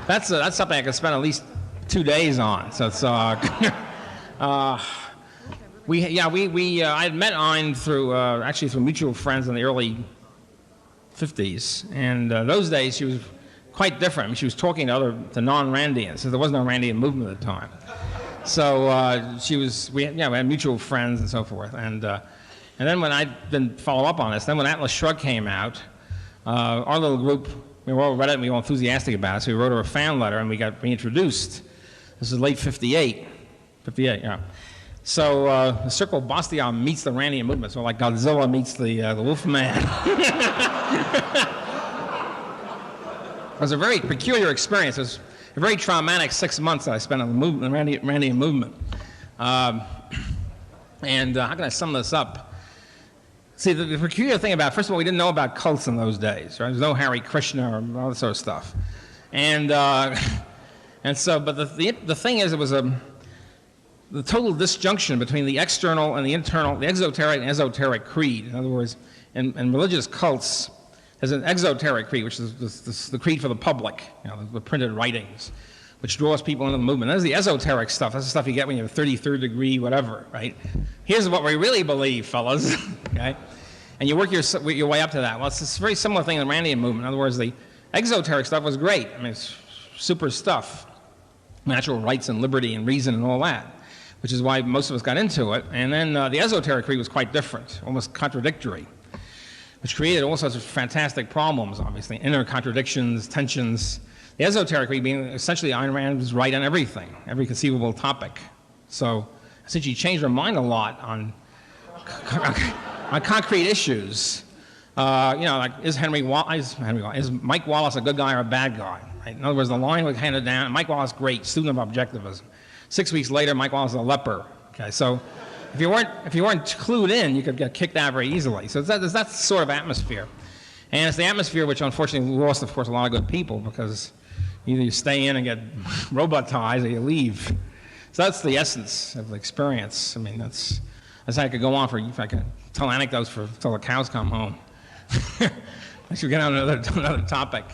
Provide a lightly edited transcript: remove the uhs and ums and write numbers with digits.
That's something I could spend at least 2 days on. So it's I had met Ayn through actually through mutual friends in the early 50s, and those days she was quite different. I mean, she was talking to non-Randians, so there was no Randian movement at the time. So we had mutual friends and so forth, and then when I didn't follow up on this, then when Atlas Shrugged came out, our little group, we all read it and we were enthusiastic about it, so we wrote her a fan letter and we got reintroduced. This is late 58, yeah. So the Circle of Bastia meets the Randian movement, so like Godzilla meets the Wolfman. It was a very peculiar experience. It was a very traumatic 6 months that I spent on the Randian movement. How can I sum this up? See, the peculiar thing about, first of all, we didn't know about cults in those days, right? There was no Hare Krishna or all that sort of stuff. But the thing is, it was the total disjunction between the external and the internal, the exoteric and esoteric creed. In other words, in religious cults, there's an exoteric creed, which is the creed for the public, the printed writings, which draws people into the movement. There's the esoteric stuff. That's the stuff you get when you have 33rd degree, whatever, right? Here's what we really believe, fellas, okay? And you work your way up to that. Well, it's a very similar thing in the Randian movement. In other words, the exoteric stuff was great. I mean, it's super stuff, natural rights and liberty and reason and all that, which is why most of us got into it. And then the esoteric creed was quite different, almost contradictory, which created all sorts of fantastic problems, obviously, inner contradictions, tensions. The esoteric creed being essentially Ayn Rand was right on everything, every conceivable topic. So since she changed her mind a lot on concrete issues, like is Mike Wallace a good guy or a bad guy? Right? In other words, the line was handed down. Mike Wallace, great, student of objectivism. 6 weeks later, Mike Wallace is a leper. Okay, so if you weren't clued in, you could get kicked out very easily. So there's that sort of atmosphere, and it's the atmosphere which unfortunately lost, of course, a lot of good people because either you stay in and get robotized or you leave. So that's the essence of the experience. I mean, that's how I could go on if I could tell anecdotes until the cows come home. I should get on another topic.